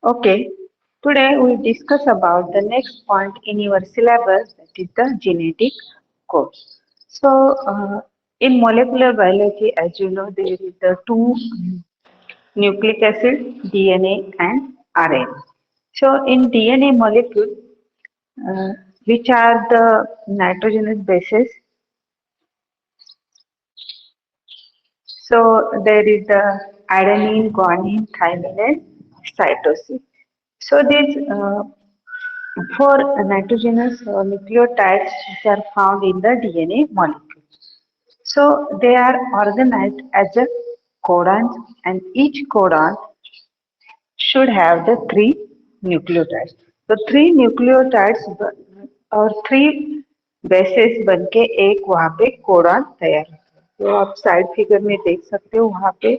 Okay, today we discuss about the next point in your syllabus, that is the genetic code. In molecular biology, as you know, there is the two nucleic acid, DNA and RNA. So in DNA molecule, uh, which are the nitrogenous bases? So there is the adenine, guanine, thymine, and cytosine. So these four nitrogenous nucleotides which are found in the DNA molecule. So they are organized as a codons, and each codon should have the three nucleotides. तो three nucleotides और three bases बनके एक वहाँ पे codon तैयार होता है. तो आप साइड फिगर में देख सकते हो वहाँ पे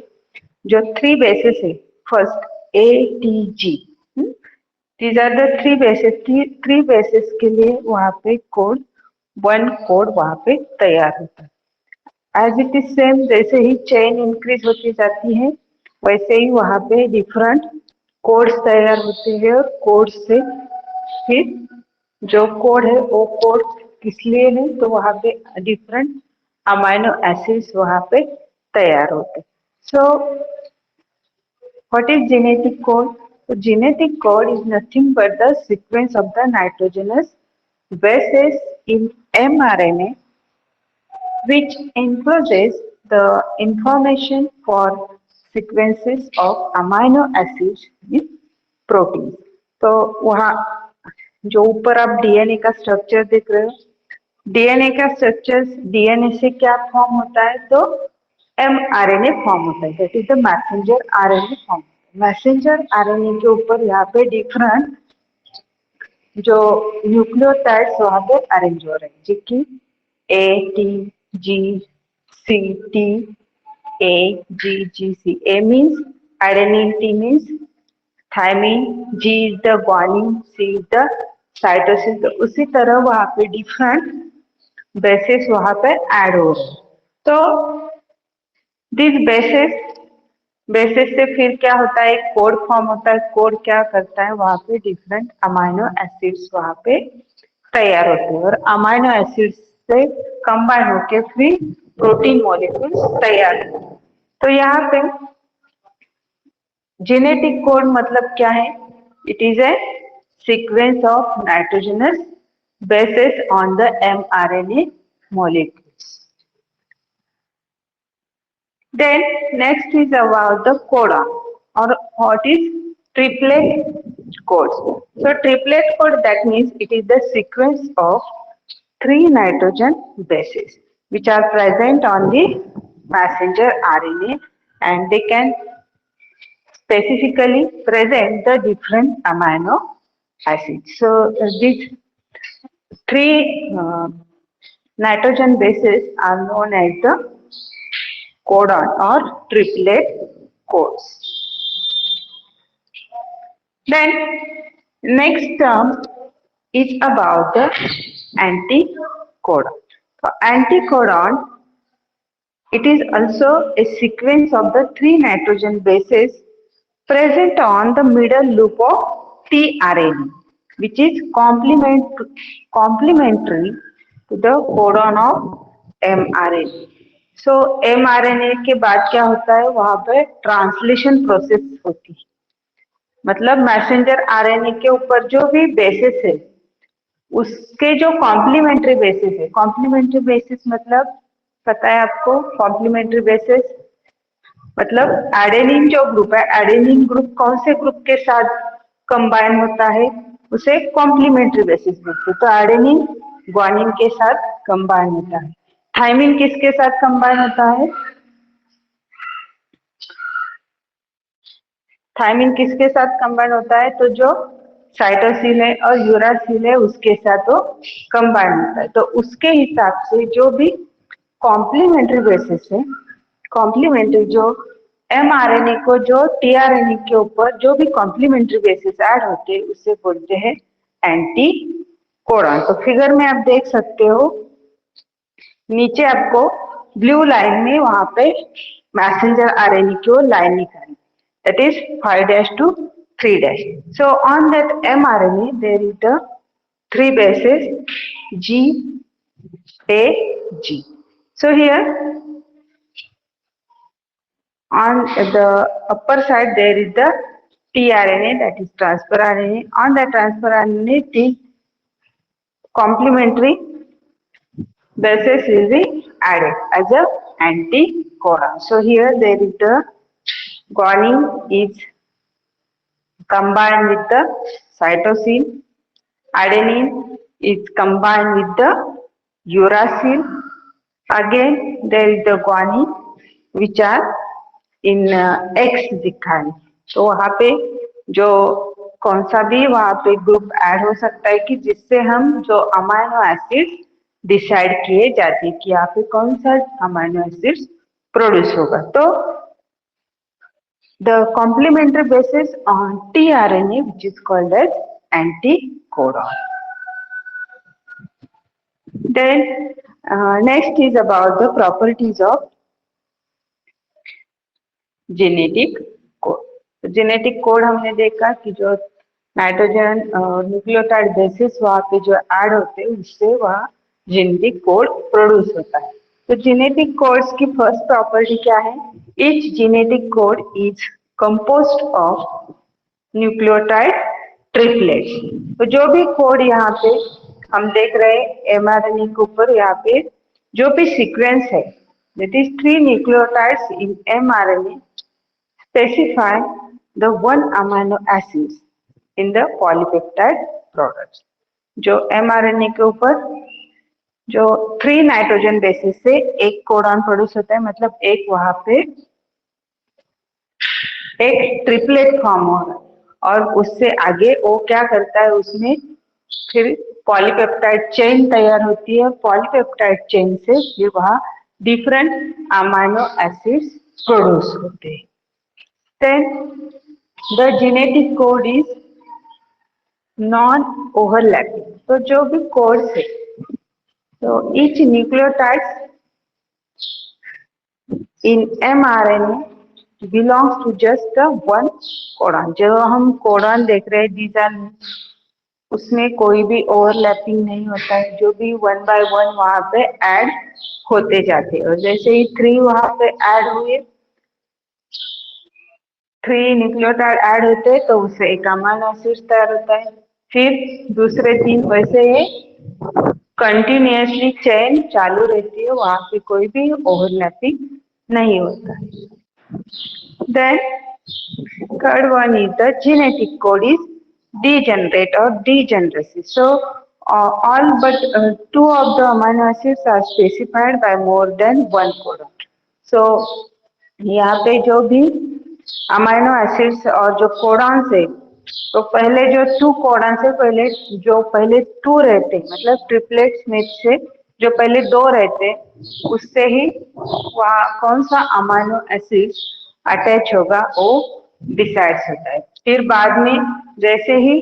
जो थ्री बेसिस है. First A T G, these are the three basis. Three basis के लिए वहाँ पे कोड वन कोड वहाँ पे तैयार होता है. एज इट इज सेम, जैसे ही चेन इंक्रीज होती जाती है वैसे ही वहाँ पे डिफरेंट कोड्स तैयार होते हैं, और कोड से फिर जो कोड है वो कोड किस लिए है, तो वहाँ पे डिफरेंट अमाइनो एसिड्स वहाँ पे तैयार होते हैं. सो what is genetic code? So genetic code is nothing but the sequence of the nitrogenous bases in mRNA, which encloses the information for sequences of amino acids in proteins. तो वहाँ जो ऊपर आप डीएनए का स्ट्रक्चर देख रहे हो, DNA का स्ट्रक्चर डीएनए से क्या फॉर्म होता है, तो mRNA फॉर्म होता है, that is the messenger RNA form. Messenger RNA के ऊपर यहाँ पे डिफरेंट जो न्यूक्लियोटाइड्स वहाँ पे अरेंज हो रहे हैं, जो कि A T G C T A G G C. A means adenine, T means thymine, G is the guanine, C is the cytosine. तो उसी तरह वहाँ पे डिफरेंट बेसिस वहाँ पे ऐड हो रहे हैं. तो दिस बेसिस से फिर क्या होता है, कोड फॉर्म होता है. कोड क्या करता है, वहाँ पे डिफरेंट अमाइनो एसिड्स वहाँ पे तैयार होते हैं, और अमाइनो एसिड्स से कंबाइन होके फिर प्रोटीन मॉलिक्यूल्स तैयार होते हैं. तो यहाँ पे जेनेटिक कोड मतलब क्या है? It is a sequence of nitrogenous bases on the mRNA molecules. Then next is about the codon, or what is triplet codes. So triplet code, that means it is the sequence of three nitrogen bases which are present on the messenger RNA, and they can specifically present the different amino acids. So these three nitrogen bases are known as the codon or triplet codes. Then next term is about the anticodon. So anticodon, it is also a sequence of the three nitrogen bases present on the middle loop of tRNA, which is complementary to the codon of mRNA. So mRNA के बाद क्या होता है, वहां पे translation process होती है. मतलब मैसेंजर आरएनए के ऊपर जो भी बेसिस है उसके जो कॉम्प्लीमेंट्री बेसिस है. कॉम्प्लीमेंट्री बेसिस मतलब पता है आपको? कॉम्प्लीमेंट्री बेसिस मतलब एडेनिन जो ग्रुप है, एडेनिन ग्रुप कौन से ग्रुप के साथ कंबाइन होता है, उसे कॉम्प्लीमेंट्री बेसिस बोलते हैं. तो एडेनिन ग्वानिन के साथ कंबाइन होता है. थाइमिन किसके साथ कंबाइन होता है? थाइमिन किसके साथ कंबाइन होता है? तो जो साइटोसिन है और यूरासिल है उसके साथ वो कंबाइन होता है. तो उसके हिसाब से जो भी कॉम्प्लीमेंट्री बेसिस है, कॉम्प्लीमेंट्री जो mRNA को जो tRNA के ऊपर जो भी कॉम्प्लीमेंट्री बेसिस ऐड होते हैं उसे बोलते हैं एंटी कोडॉन. तो फिगर में आप देख सकते हो, नीचे आपको ब्लू लाइन में वहां पे मैसेंजर आरएनए की लाइन निकाली, that is 5' to 3 dash. So on that mRNA there is the 3 bases G, A, G. So here on the upper side there is the tRNA, that is transfer RNA. On the transfer RNA the complementary bases will be added as a anticodon. So here there is the guanine is combined with the cytosine, adenine is combined with the uracil. Again there is the guanine which are in x दिखा है, तो वहाँ पे जो कौन सा भी वहाँ पे ग्रुप ऐड हो सकता है कि जिससे हम जो अमाइनो एसिड डिसाइड किए जाते हैं कि यहाँ पे कौन सा अमाइनो एसिड प्रोड्यूस होगा. तो the complementary basis on tRNA which is called as anticodon. Then next is about the properties of genetic code. Genetic code हमने देखा कि जो नाइट्रोजन न्यूक्लियोटाइड बेसिस वहाँ पे जो ऐड होते हैं उससे वहाँ जेनेटिक कोड प्रोड्यूस होता है. तो जेनेटिक कोड्स की फर्स्ट प्रॉपर्टी क्या है? Each genetic code is composed of nucleotide triplets. तो जो भी कोड यहाँ पे हम देख रहे हैं एमआरएनए के ऊपर, यहाँ पे जो भी सीक्वेंस है that is 3 nucleotides in mRNA specify the 1 amino acids in the polypeptide products. जो mRNA के ऊपर जो 3 नाइट्रोजन बेसिस से एक कोडॉन प्रोड्यूस होता है, मतलब एक वहां पे एक ट्रिपलेट फॉर्म हो रहा है और उससे आगे वो क्या करता है, उसमें फिर पॉलीपेप्टाइड चेन तैयार होती है. पॉलीपेप्टाइड चेन से फिर वहाँ डिफरेंट अमाइनो एसिड्स प्रोड्यूस होते हैं. Then the genetic code is non overlapping. तो जो भी कोड है, तो each nucleotide in mRNA belongs to just the one codon. जो हम कोडॉन देख रहे हैं these are उसमें कोई भी ओवरलैपिंग नहीं होता है, जो भी 1 by 1 वहां पे ऐड होते जाते हैं. और जैसे ही 3 वहां पे ऐड हुए, 3 न्यूक्लियोटाइड ऐड होते हैं तो उससे एक अमाइनो एसिड तैयार होता है. फिर दूसरे 3 वैसे ही कंटिन्यूअसली चेन चालू रहती है, वहां पे कोई भी ओवरलैपिंग नहीं होता है. Then third one is the genetic code is degenerate or degeneracy. So all but 2 of the amino acids are specified by more than 1 codon. So यहाँ पे जो भी अमाइनो एसिड्स और जो कोडॉन्स है, तो पहले जो 2 कोडॉन्स है, पहले 2 रहते, मतलब ट्रिपलेट्स में से जो पहले 2 रहते, उससे ही वहाँ कौन सा अमाइनो एसिड अटैच होगा वो डिसाइड होता है. फिर बाद में जैसे ही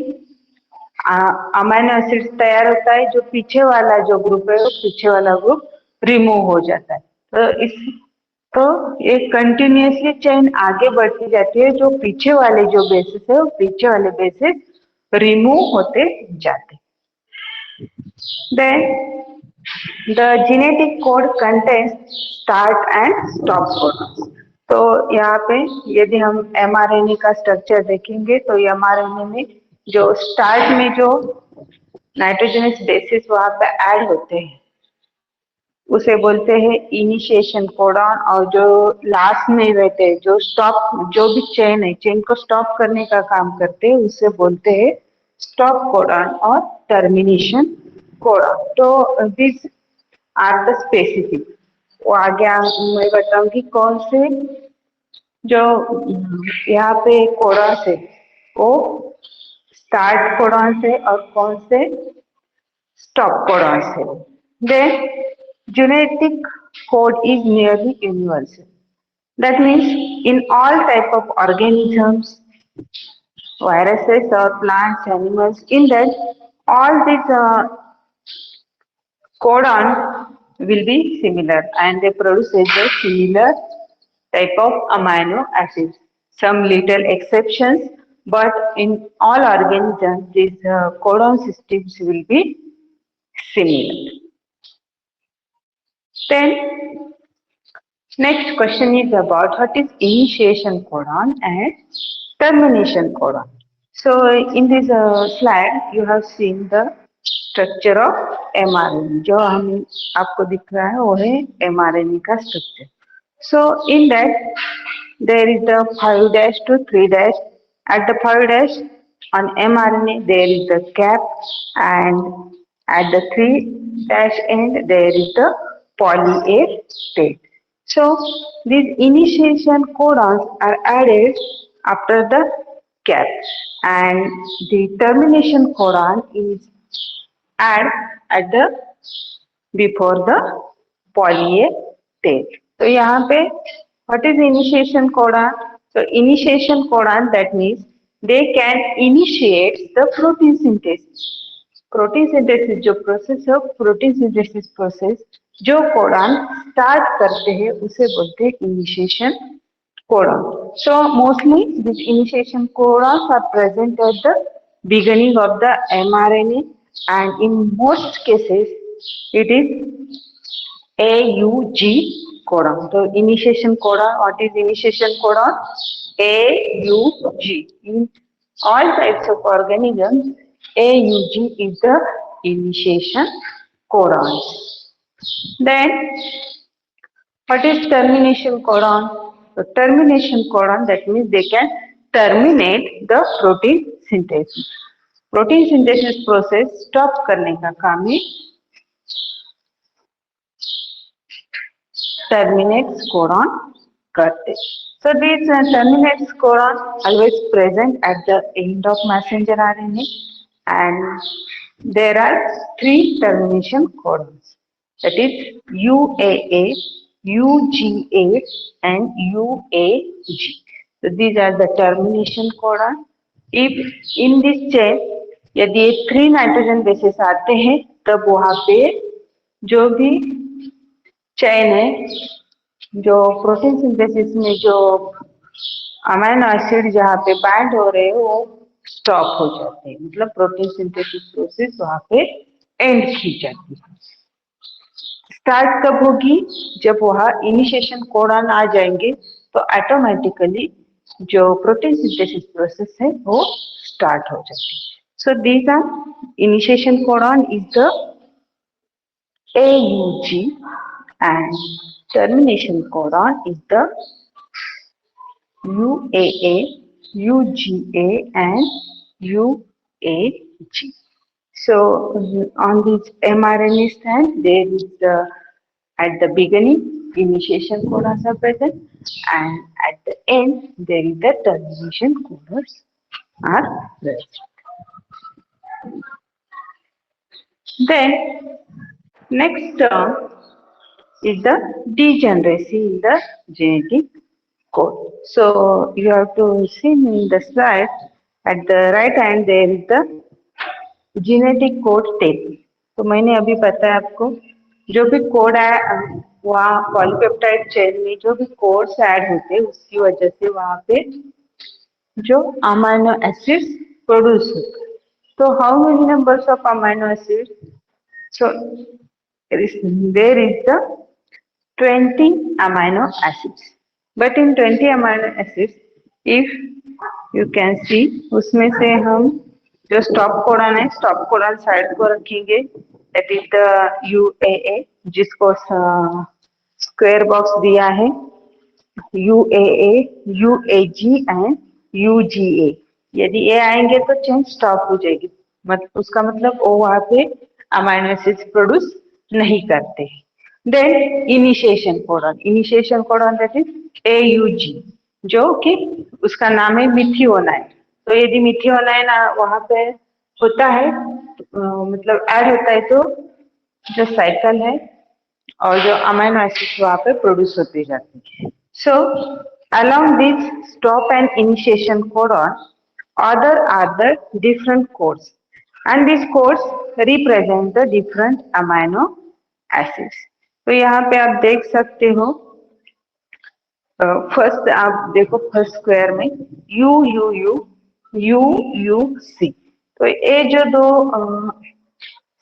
अमाइनो एसिड तैयार होता है, जो पीछे वाला जो ग्रुप है, वो पीछे वाला ग्रुप रिमूव हो जाता है. तो ये कंटिन्यूअसली चेन आगे बढ़ती जाती है. जो पीछे वाले जो बेसिस है, वो पीछे वाले बेसिस रिमूव होते जाते. Then the genetic code contains start and stop codons. तो यहाँ पे यदि हम mRNA का स्ट्रक्चर देखेंगे, तो mRNA में जो स्टार्ट में जो नाइट्रोजनस बेसिस वहां पे ऐड होते हैं उसे बोलते हैं इनिशिएशन कोडॉन. और जो लास्ट में रहते हैं, जो स्टॉप, जो भी चेन है, चेन को स्टॉप करने का काम करते हैं, उसे बोलते हैं स्टॉप कोडॉन और टर्मिनेशन कोडॉन. तो दिस आर द स्पेसिफिक. वो आगे मैं बताऊंगी कौन से जो यहाँ पे कोडॉन से वो स्टार्ट कोडॉन से और कौन से स्टॉप कोडॉन से. Then genetic code is nearly universal. That means in all type of organisms, viruses or plants, animals, in that all these codon will be similar and they produce a similar type of amino acids. Some little exceptions but in all organisms these codon systems will be similar. Then next question is about what is initiation codon and termination codon. So in this slide you have seen the structure of mRNA. जो हम आपको दिख रहा है वो है mRNA का structure. So in that there is the 5' to 3'. At the 5' on mRNA there is the cap, and at the 3' end there is the poly A state. So these initiation codons are added after the cap, and the termination codon is add at the before the poly A tail. तो यहाँ पे what is initiation codon? So initiation codon, that means they can initiate the protein synthesis. Protein synthesis जो process है protein synthesis process जो codon start करते हैं उसे बोलते हैं initiation codon. So mostly this initiation codons are present at the beginning of the mRNA, and in most cases it is AUG codon. So initiation codon, what is initiation codon? AUG. In all types of organisms, AUG is the initiation codon. Then what is termination codon? So termination codon, that means they can terminate the protein synthesis. Protein synthesis process stop करने का काम ही terminates codon करते. So these terminates codon always present at the end of messenger RNA, and there are 3 termination codons, that is UAA, UGA and UAG. So these are the termination codon. If in this chain यदि ये 3 nitrogen bases आते हैं तब वहां पे जो भी chain है, जो प्रोटीन सिंथेसिस में जो अमीनो एसिड जहाँ पे बाइंड हो रहे हैं वो स्टॉप हो जाते हैं, मतलब प्रोटीन सिंथेसिस प्रोसेस वहां पे एंड की जाती है. स्टार्ट कब होगी? जब वहाँ इनिशिएशन कोडॉन आ जाएंगे तो ऑटोमेटिकली जो प्रोटीन सिंथेसिस प्रोसेस है वो स्टार्ट हो जाती है. So these are initiation codon is the AUG, and termination codon is the UAA, UGA and UAG. So on this mRNA strand there is the at the beginning initiation codons are present, and at the end there is the termination codons are present. Then next term is the degeneracy in the genetic code. So you have to see in the slide at the right hand there is the genetic code table. तो मैंने अभी बताया आपको जो भी code है वहाँ polypeptide chain में जो भी कोड्स ऐड होते हैं उसकी वजह से वहाँ पे जो अमीनो एसिड्स प्रोड्यूस होते हैं. तो how many numbers of amino acid? So there is the 20 amino acids, but in 20 amino acids if you can see उसमें से हम जो स्टॉप कोडॉन है स्टॉप कोडॉन साइड को रखेंगे, that is the UAA जिसको स्क्वायर बॉक्स दिया है UAA, UAG एंड UGA. यदि ये आएंगे तो चेन स्टॉप हो जाएगी, मतलब उसका मतलब वो वहां पे अमीनो एसिड्स प्रोड्यूस नहीं करते. Then initiation codon that is AUG, जो कि उसका नाम है मिथियोनाइन. तो यदि मिथियोनाइन वहां पे होता है मतलब ऐड होता है तो जो साइकिल है और जो अमीनो एसिड्स वहां पे प्रोड्यूस होते जाते हैं. सो along this stop and initiation codon other are the different codes, and these codes represent the different amino acids. तो यहाँ पे आप देख सकते हो फर्स्ट आप देखो फर्स्ट स्क्वायर में U U U UUC। तो ये जो दो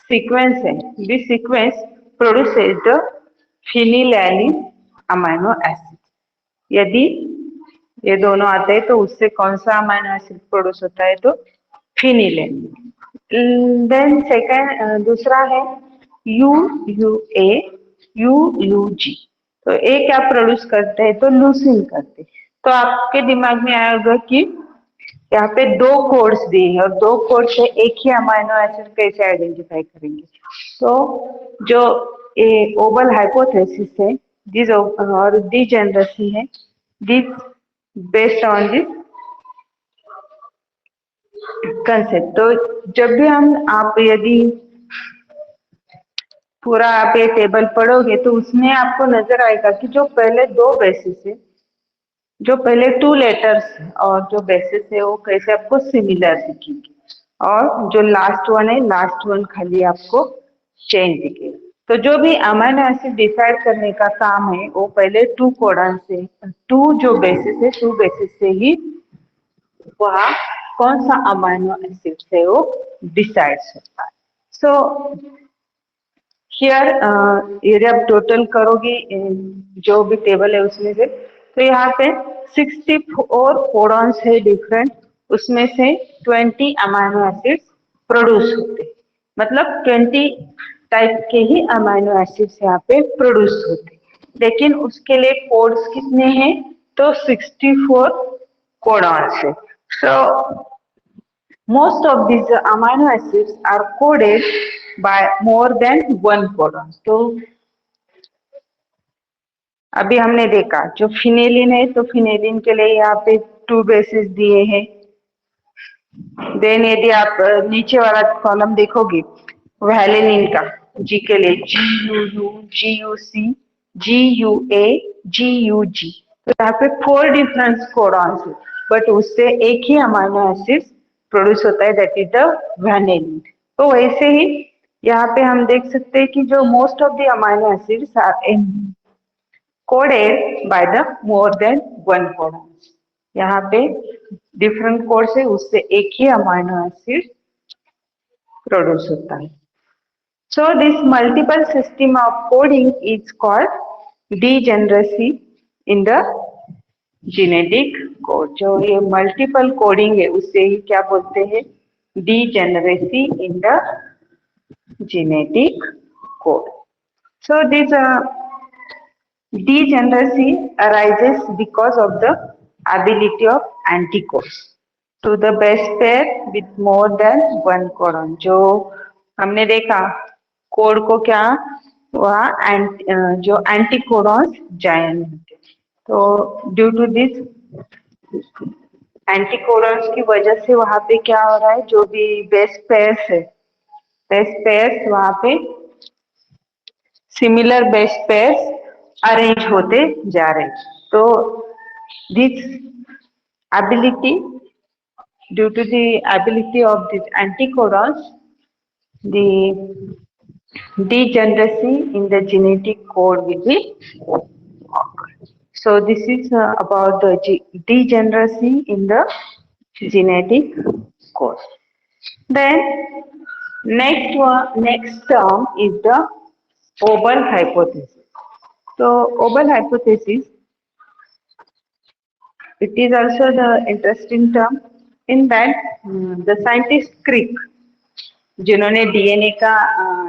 सीक्वेंस है, this sequence produces the phenylalanine amino acid. यदि ये दोनों आते हैं तो उससे कौन सा अमाइनो एसिड प्रोड्यूस होता है, तो फिनिलैलिन। देन सेकंड दूसरा है UUA UUG। तो ये क्या प्रोड्यूस करते हैं, तो लूसीन करते हैं। तो आपके दिमाग में आएगा कि यहाँ पे दो कोड्स दिए हैं और दो कोड से एक ही अमाइनो एसिड कैसे आइडेंटिफाई करेंगे। तो जो ये ओवल हाइपोथेसिस है, दिस और डीजेनरेसी है, this based on this concept. तो जब भी आप यदि पूरा आप ये टेबल पढ़ोगे तो उसमें आपको नजर आएगा कि जो पहले दो बेसिस है, जो पहले टू लेटर्स और जो बेसिस है वो कैसे आपको सिमिलर दिखेंगे, और जो लास्ट वन है, लास्ट वन खाली आपको चेंज दिखेगा। तो जो भी अमाइनो एसिड डिसाइड करने का काम है वो पहले टू कोडन से, टू जो बेसिस है, टू बेसिस से ही वह कौन सा अमाइनो एसिड है वो डिसाइड होता है। सो हियर यदि आप टोटल करोगे जो भी टेबल है उसमें से, तो यहाँ पे 64 कोडॉन्स है डिफरेंट, उसमें से 20 अमाइनो एसिड्स प्रोड्यूस होते, मतलब 20 टाइप के ही अमाइनो एसिड्स यहाँ पे प्रोड्यूस होते। लेकिन उसके लिए कोड्स कितने हैं, तो 64 कोडॉन्स है। सो most of these amino acids are coded by more than one codon। तो अभी हमने देखा जो फिनेलिन है, तो फिनेलिन के लिए यहाँ पे टू बेसिस दिए हैं। देन यदि आप नीचे वाला कॉलम देखोगे वैलेनिन का, जी के लिए GUU GUC GUA GUG। तो यहाँ पे 4 डिफरेंट कोडॉन्स है, बट उससे एक ही अमाइनो एसिड प्रोड्यूस होता है, दैट इज द वैलेनिन। तो वैसे ही यहाँ पे हम देख सकते हैं कि जो most of the amino acids are coded by the more than one codon. यहाँ पे डिफरेंट कोड से उससे एक ही अमाइनो एसिड प्रोड्यूस होता है। So this multiple system of coding is called degeneracy in the genetic code. जो ये multiple coding है उससे ही क्या बोलते हैं, degeneracy in the genetic code. So this degeneracy arises because of the ability of anticodes to the base pair with more than one codon। जो हमने देखा कोड को क्या, वह जो एंटीकोडॉन्स जायन होते, तो ड्यू टू दिस एंटीकोडॉन्स की वजह से वहां पे क्या हो रहा है, जो भी बेस पेयर्स है, बेस पेयर्स वहां पे सिमिलर बेस पेयर्स अरेंज होते जा रहे। तो this ability, due to the ability of these anticodons, the degeneracy in the genetic code will be occurred. So this is about the degeneracy in the genetic code. Then next term is the Obel hypothesis. So Obel hypothesis, it is also the interesting term in that the scientist Crick, जिन्होंने DNA का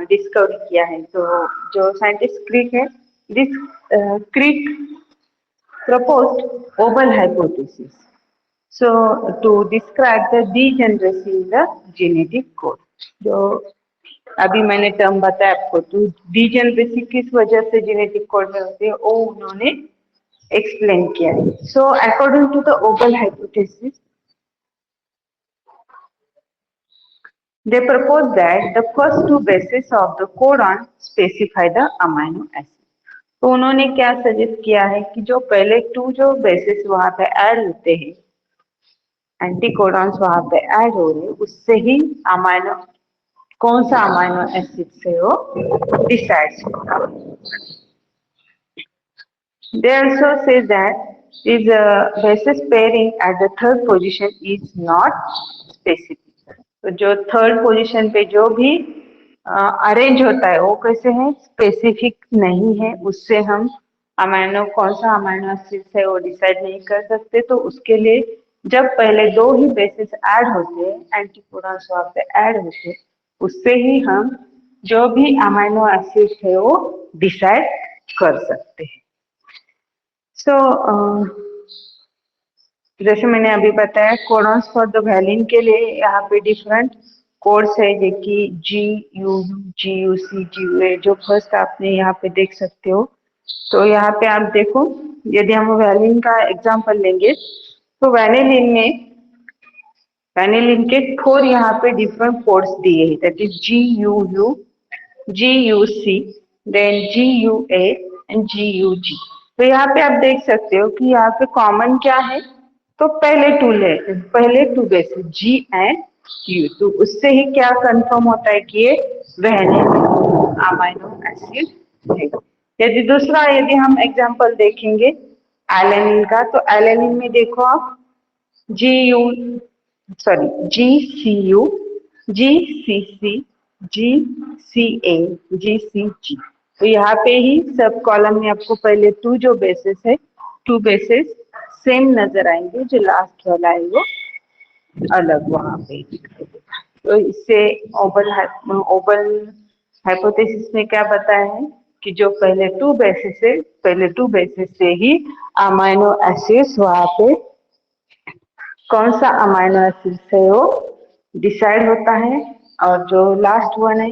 discover किया है, तो जो scientist Crick है, this Crick proposed Obel hypothesis, so to describe the degeneracy in the genetic code। जो अभी मैंने टर्म बताया आपको, तो डीजेनरेसी किस वजह से जेनेटिक कोड में होती है वो उन्होंने एक्सप्लेन किया है। So according to the wobble hypothesis, they propose that the first two bases of the codon specify the amino acid। तो उन्होंने क्या सजेस्ट किया है कि जो पहले टू जो बेसिस वहां पे ऐड होते हैं, एंटीकोडॉन्स वहां पे ऐड हो रहे, उससे ही अमाइनो, कौन सा अमाइनो एसिड से वो डिसाइड होगा। They also say that is basis pairing at the third position is not specific. तो जो थर्ड पोजीशन पे जो भी अरेंज होता है वो कैसे है, स्पेसिफिक नहीं है, उससे हम अमाइनो कौन सा अमाइनो एसिड है वो डिसाइड नहीं कर सकते। तो उसके लिए जब पहले दो ही बेसिस ऐड होते हैं, एंटीकोडॉन्स वहाँ पे ऐड होते हैं, उससे ही हम जो भी अमाइनो एसिड है वो डिसाइड कर सकते हैं। सो जैसे मैंने अभी बताया कोडॉन्स फॉर द वैलिन के लिए यहाँ पे डिफरेंट कोड्स है, जो कि GU, GUC, GUA, जो फर्स्ट आपने यहाँ पे देख सकते हो। तो यहाँ पे आप देखो, यदि हम वैलिन का एग्जांपल लेंगे तो वैनिलिन के फोर यहाँ पे डिफरेंट कोड्स दिए हैं, that is GUU, GUC, then GUA and GUG। तो यहाँ पे आप देख सकते हो कि यहाँ पे कॉमन क्या है, तो पहले two bases G and U, तो उससे ही क्या कंफर्म होता है कि ये वैनिलिन अमाइनो एसिड है। यदि हम एग्जांपल देखेंगे एलेनिन का, तो एलेनिन में देखो आप GU sorry GCU, GCC, GCA, GCG। तो यहाँ पे ही सब कॉलम में आपको पहले जो बेसिस है, टू बेसिस सेम नजर आएंगे, जो लास्ट वाला है वो अलग वहाँ पे दिखाई देगा। तो इससे ओबल हाइपोथेसिस में क्या बताया है कि जो पहले टू बेसिस से ही अमाइनो एसिड्स वहाँ पे कौन सा अमाइनो एसिड है वो डिसाइड होता है, और जो लास्ट वन है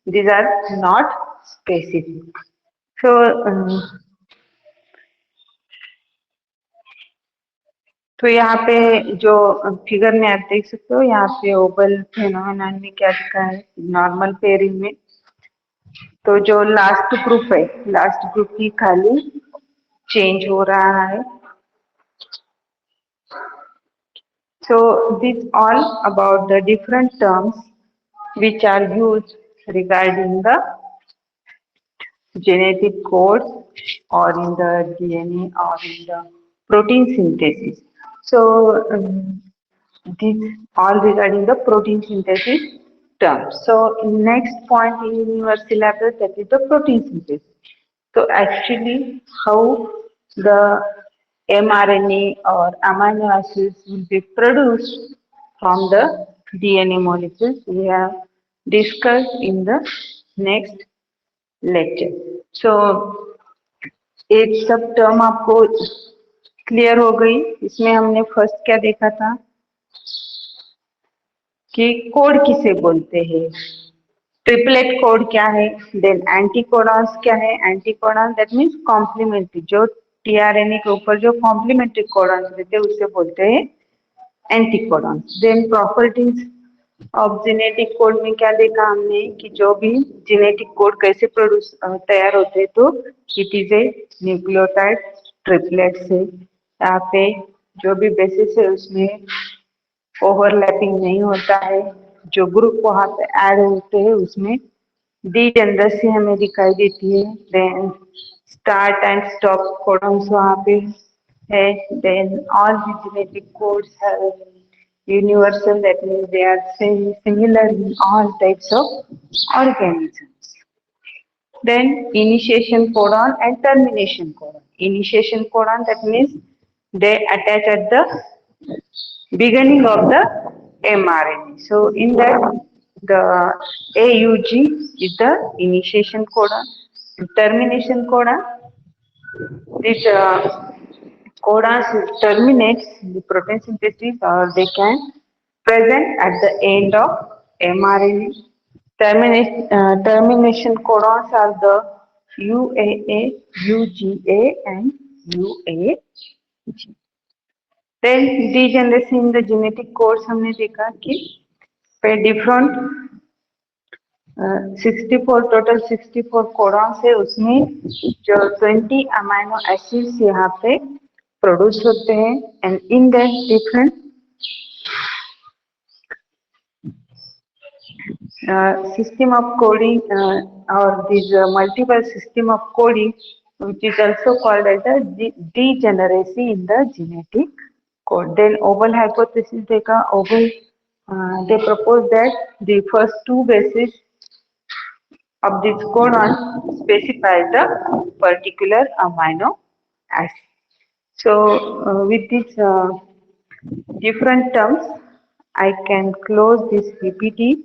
दीज आर नॉट स्पेसिफिक। तो यहाँ पे जो फिगर में आप देख सकते हो, यहाँ पे ओबल फेनोमेनन में क्या लिखा है, नॉर्मल पेयरिंग में तो जो लास्ट ग्रुप ही खाली चेंज हो रहा है। So this all about the different terms which are used regarding the genetic codes or in the DNA or in the protein synthesis. So this all regarding the protein synthesis terms. So next point in your syllabus, that is the protein synthesis. So actually how the mRNA or amino acids will be produced from the DNA molecules, we have discussed in the next lecture. So एक सब term आपको clear हो गई। इसमें हमने first क्या देखा था कि कोड किसे बोलते हैं, ट्रिपलेट कोड क्या है, देन एंटीकोडॉन्स क्या है, एंटीकोडॉन दैट मीन्स कॉम्प्लीमेंट्री, जो टीआरएनए के ऊपर जो कॉम्प्लीमेंट्री कोडॉन्स रहते हैं उसे बोलते हैं anticodons. Then properties of genetic code में क्या देखा हमने कि जो भी जेनेटिक कोड कैसे तैयार होते हैं, तो it is a nucleotide triplet से, यहाँ पे जो भी बेसिस है उसमें ओवरलैपिंग नहीं होता है, जो ग्रुप वहां पे ऐड होते हैं उसमें डी टेंडेंसी हमें दिखाई देती है। Then start and stop codons वहां पे है। Then all the genetic codes have universal, that means they are similar in all types of organisms. Then initiation codon and termination codon. Initiation codon, that means they attach at the beginning of the mRNA. So in that the AUG is the initiation codon. Termination codon, this codons terminates the protein synthesis, or they can present at the end of mRNA. Termination codons are the UAA, UGA and UAG. Then degeneracy in the genetic codes हमने देखा कि पे different 64 total 64 codons है, उसमें जो 20 amino acids यहाँ पे produce होते हैं, and in the different system of coding or these multiple system of coding which is also called as a degeneracy in the genetic code. Then oval hypothesis देखा oval they propose that the first two bases of this codon specify the particular amino acid. So with these different terms, I can close this PPT.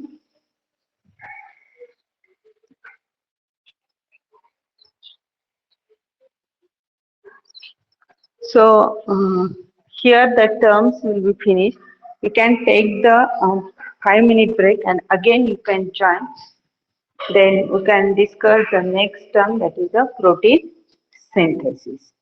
So here the terms will be finished. You can take the 5 minute break and again you can join. Then we can discuss the next term, that is the protein synthesis.